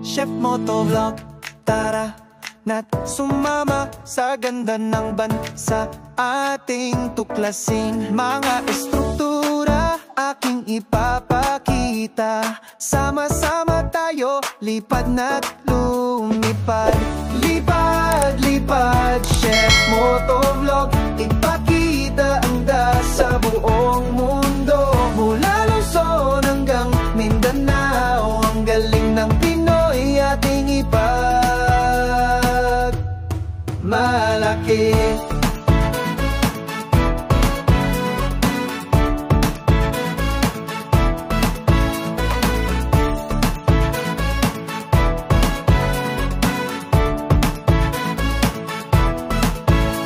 Chef Motovlog, tara na't sumama sa ganda ng bansa. Ating tuklasin mga estruktura, aking ipapakita. Sama-sama tayo, lipad na't lumipad. Lipad, lipad, Chef Motovlog, ipakita ang sa buong mundo. Mula Luzon hanggang Mindanao, ang galing ng Pinoy ating ipagmalaki.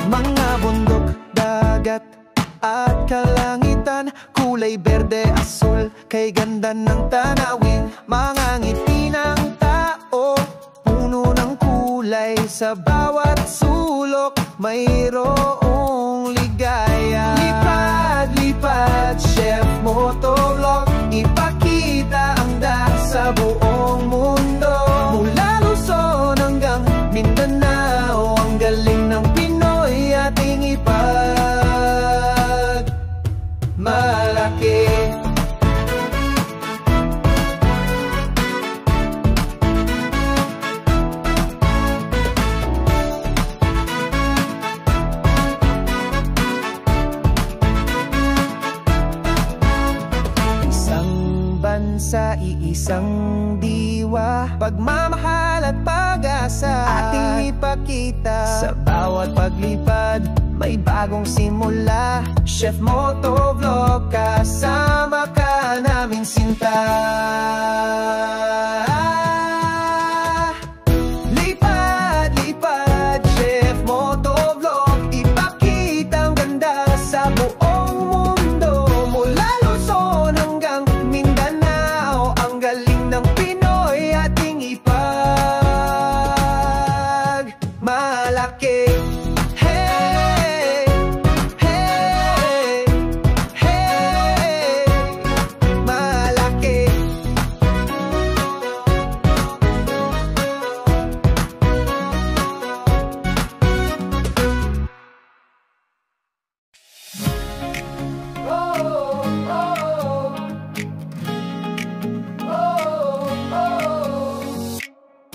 Mga bundok, dagat at kalangitan, kulay berde, asul, kay ganda ng tanawin. Mga ngiti ng tao, puno ng kulay, sa bawat sulok mayroong ligaya. Lipad, lipad, Chef Motovlog, ipakita ang sa buong mundo. Mula Luzon hanggang Mindanao, ang galing ng Pinoy ating malaki. Isang bansa, iisang diwa, pagmamahal at pag-asa ating ipakita. Sa bawat paglipad may bagong simula. Chef Motovlog, kasama ka namin sinta. Lipad, lipad, Chef Motovlog, ipakita ang ganda sa buong mundo. Mula Luzon hanggang Mindanao, ang galing ng Pinoy ating ipagmalaki.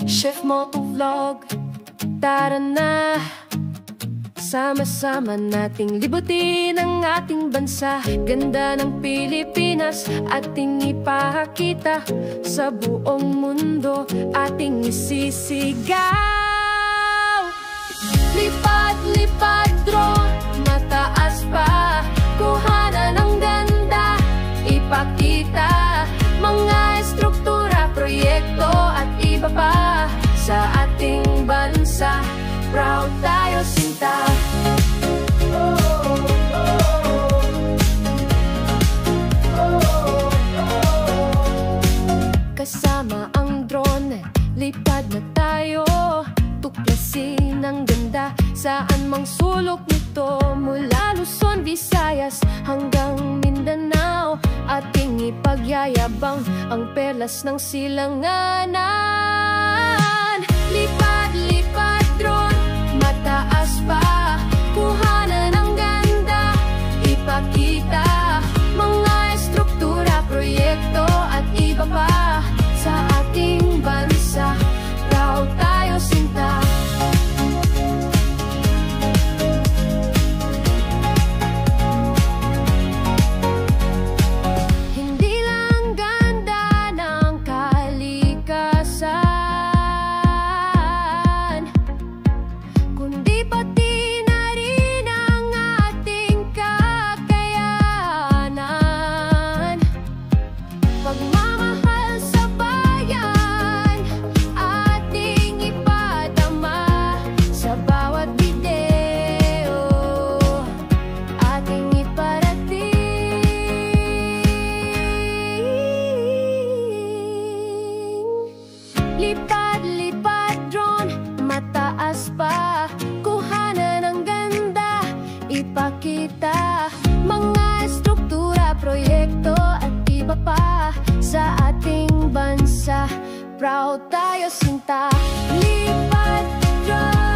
Chef Motovlog, tara na, sama-sama nating libutin ang ating bansa. Ganda ng Pilipinas ating ipakita, sa buong mundo ating isisigaw. Lipad, lipad, drone, mataas pa, kuhanan ng ganda, ipakita mga estruktura, proyekto at iba pa. Sa ating bansa, proud tayo sinta. Kasama ang drone, lipad na tayo, tuklasin ang ganda, saan mang sulok nito. Mula Luzon, Visayas hanggang Mindanao, ating ipagyayabang ang perlas ng silanganan. Lipad, lipad, drone, mataas pa, kuhanan ng ganda, ipakita mga estruktura, proyekto at iba pa. Sa ating bansa, proud tayo sinta. Hindi lang ganda ng kalikasan, kundi pati na rin ang ating kakayanan. Pagmamahal sa bayan, ating ipadama, sa bawat video, ating iparating. Lipad, lipad, drone, mataas pa, kuhanan ng ganda, ipakita mga estruktura, proyekto at iba pa. Sa ating bansa, proud tayo sinta. Lipat truck.